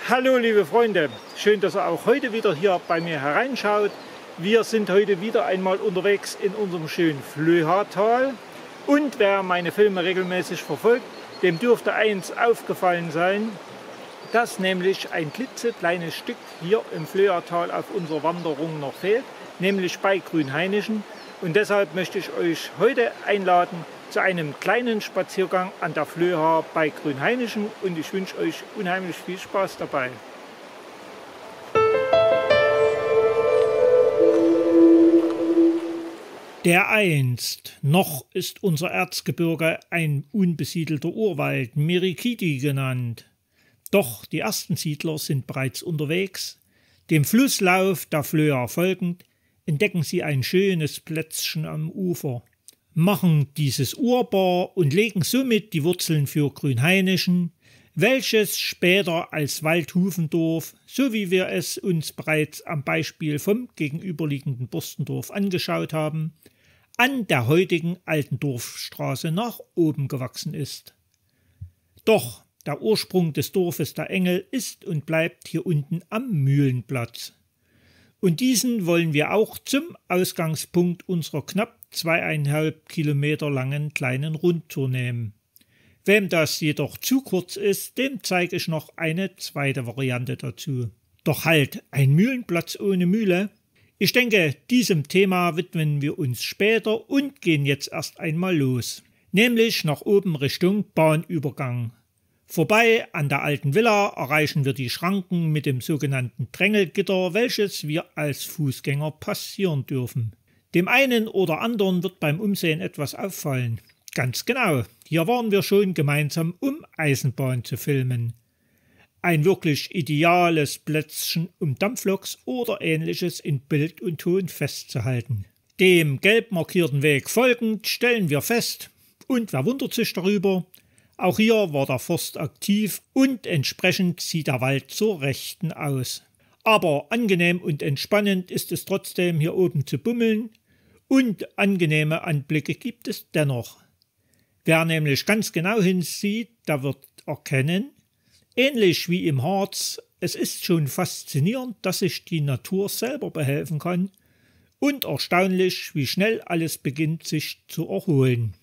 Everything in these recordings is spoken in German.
Hallo liebe Freunde, schön, dass ihr auch heute wieder hier bei mir hereinschaut. Wir sind heute wieder einmal unterwegs in unserem schönen Flöhatal. Und wer meine Filme regelmäßig verfolgt, dem dürfte eins aufgefallen sein, dass nämlich ein klitzekleines Stück hier im Flöhatal auf unserer Wanderung noch fehlt, nämlich bei Grünhainichen. Und deshalb möchte ich euch heute einladen zu einem kleinen Spaziergang an der Flöha bei Grünhainichen und ich wünsche euch unheimlich viel Spaß dabei. Dereinst noch ist unser Erzgebirge ein unbesiedelter Urwald, Merikidi genannt. Doch die ersten Siedler sind bereits unterwegs. Dem Flusslauf der Flöha folgend entdecken sie ein schönes Plätzchen am Ufer, machen dieses urbar und legen somit die Wurzeln für Grünhainichen, welches später als Waldhufendorf, so wie wir es uns bereits am Beispiel vom gegenüberliegenden Borstendorf angeschaut haben, an der heutigen alten Dorfstraße nach oben gewachsen ist. Doch der Ursprung des Dorfes der Engel ist und bleibt hier unten am Mühlenplatz. Und diesen wollen wir auch zum Ausgangspunkt unserer knapp 2,5 Kilometer langen kleinen Rundtour nehmen. Wem das jedoch zu kurz ist, dem zeige ich noch eine zweite Variante dazu. Doch halt, ein Mühlenplatz ohne Mühle? Ich denke, diesem Thema widmen wir uns später und gehen jetzt erst einmal los. Nämlich nach oben Richtung Bahnübergang. Vorbei an der alten Villa erreichen wir die Schranken mit dem sogenannten Drängelgitter, welches wir als Fußgänger passieren dürfen. Dem einen oder anderen wird beim Umsehen etwas auffallen. Ganz genau, hier waren wir schon gemeinsam, um Eisenbahn zu filmen. Ein wirklich ideales Plätzchen, um Dampfloks oder Ähnliches in Bild und Ton festzuhalten. Dem gelb markierten Weg folgend stellen wir fest, und wer wundert sich darüber, auch hier war der Forst aktiv und entsprechend sieht der Wald zur Rechten aus. Aber angenehm und entspannend ist es trotzdem, hier oben zu bummeln, und angenehme Anblicke gibt es dennoch. Wer nämlich ganz genau hinsieht, der wird erkennen, ähnlich wie im Harz, es ist schon faszinierend, dass sich die Natur selber behelfen kann und erstaunlich, wie schnell alles beginnt sich zu erholen.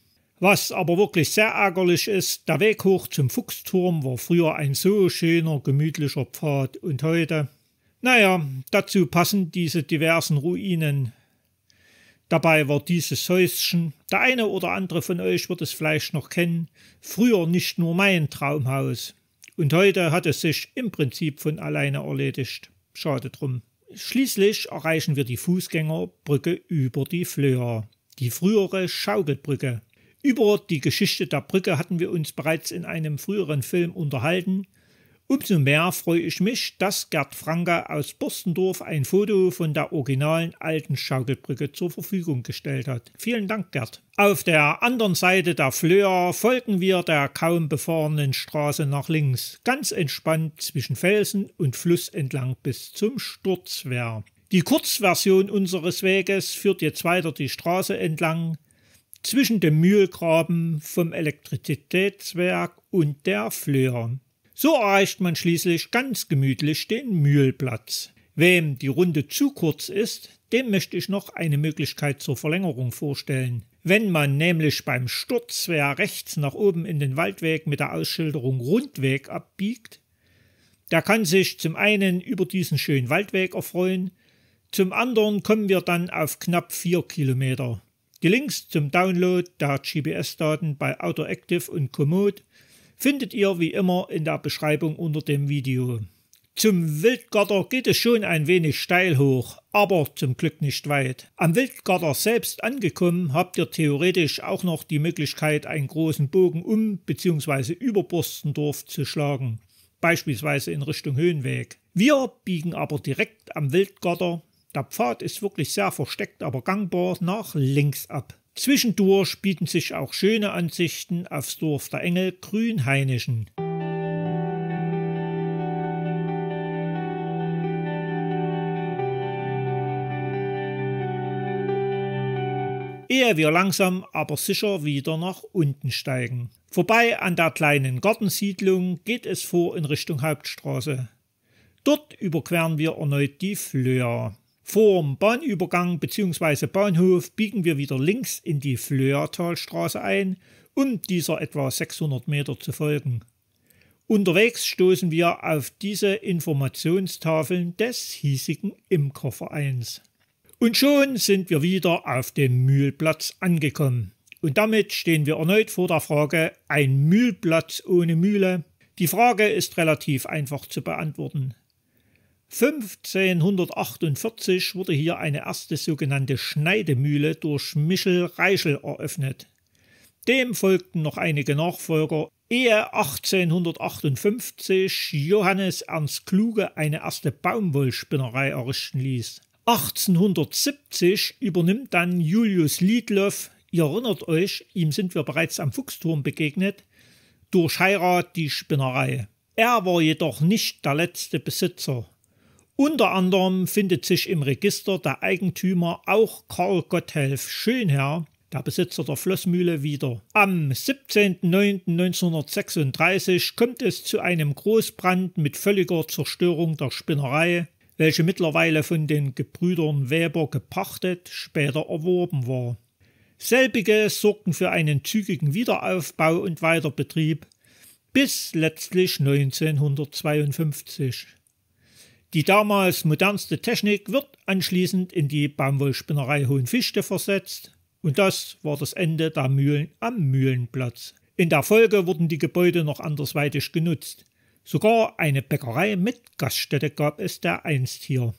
Was aber wirklich sehr ärgerlich ist, der Weg hoch zum Fuchsturm war früher ein so schöner, gemütlicher Pfad und heute, naja, dazu passen diese diversen Ruinen. Dabei war dieses Häuschen, der eine oder andere von euch wird es vielleicht noch kennen, früher nicht nur mein Traumhaus. Und heute hat es sich im Prinzip von alleine erledigt. Schade drum. Schließlich erreichen wir die Fußgängerbrücke über die Flöha, die frühere Schaukelbrücke. Über die Geschichte der Brücke hatten wir uns bereits in einem früheren Film unterhalten. Umso mehr freue ich mich, dass Gerd Franke aus Borstendorf ein Foto von der originalen alten Schaukelbrücke zur Verfügung gestellt hat. Vielen Dank, Gerd. Auf der anderen Seite der Flöha folgen wir der kaum befahrenen Straße nach links, ganz entspannt zwischen Felsen und Fluss entlang bis zum Sturzwehr. Die Kurzversion unseres Weges führt jetzt weiter die Straße entlang, zwischen dem Mühlgraben vom Elektrizitätswerk und der Flöha. So erreicht man schließlich ganz gemütlich den Mühlplatz. Wem die Runde zu kurz ist, dem möchte ich noch eine Möglichkeit zur Verlängerung vorstellen. Wenn man nämlich beim Sturzwehr rechts nach oben in den Waldweg mit der Ausschilderung Rundweg abbiegt, der kann sich zum einen über diesen schönen Waldweg erfreuen, zum anderen kommen wir dann auf knapp 4 Kilometer. Die Links zum Download der GPS-Daten bei AutoActive und Komoot findet ihr wie immer in der Beschreibung unter dem Video. Zum Wildgatter geht es schon ein wenig steil hoch, aber zum Glück nicht weit. Am Wildgatter selbst angekommen habt ihr theoretisch auch noch die Möglichkeit, einen großen Bogen um bzw. über Borstendorf zu schlagen, beispielsweise in Richtung Höhenweg. Wir biegen aber direkt am Wildgatter, der Pfad ist wirklich sehr versteckt, aber gangbar, nach links ab. Zwischendurch bieten sich auch schöne Ansichten aufs Dorf der Engel Grünhainichen. Ehe wir langsam aber sicher wieder nach unten steigen. Vorbei an der kleinen Gartensiedlung geht es vor in Richtung Hauptstraße. Dort überqueren wir erneut die Flöa. Vorm Bahnübergang bzw. Bahnhof biegen wir wieder links in die Flöatalstraße ein, um dieser etwa 600 Meter zu folgen. Unterwegs stoßen wir auf diese Informationstafeln des hiesigen Imkervereins. Und schon sind wir wieder auf dem Mühlplatz angekommen. Und damit stehen wir erneut vor der Frage, ein Mühlplatz ohne Mühle? Die Frage ist relativ einfach zu beantworten. 1548 wurde hier eine erste sogenannte Schneidemühle durch Michel Reichel eröffnet. Dem folgten noch einige Nachfolger, ehe 1858 Johannes Ernst Kluge eine erste Baumwollspinnerei errichten ließ. 1870 übernimmt dann Julius Liedloff, ihr erinnert euch, ihm sind wir bereits am Fuchsturm begegnet, durch Heirat die Spinnerei. Er war jedoch nicht der letzte Besitzer. Unter anderem findet sich im Register der Eigentümer auch Karl Gotthelf Schönherr, der Besitzer der Flossmühle, wieder. Am 17.09.1936 kommt es zu einem Großbrand mit völliger Zerstörung der Spinnerei, welche mittlerweile von den Gebrüdern Weber gepachtet, später erworben war. Selbige sorgten für einen zügigen Wiederaufbau und Weiterbetrieb bis letztlich 1952. Die damals modernste Technik wird anschließend in die Baumwollspinnerei Hohenfichte versetzt und das war das Ende der Mühlen am Mühlenplatz. In der Folge wurden die Gebäude noch andersweitig genutzt. Sogar eine Bäckerei mit Gaststätte gab es dereinst hier.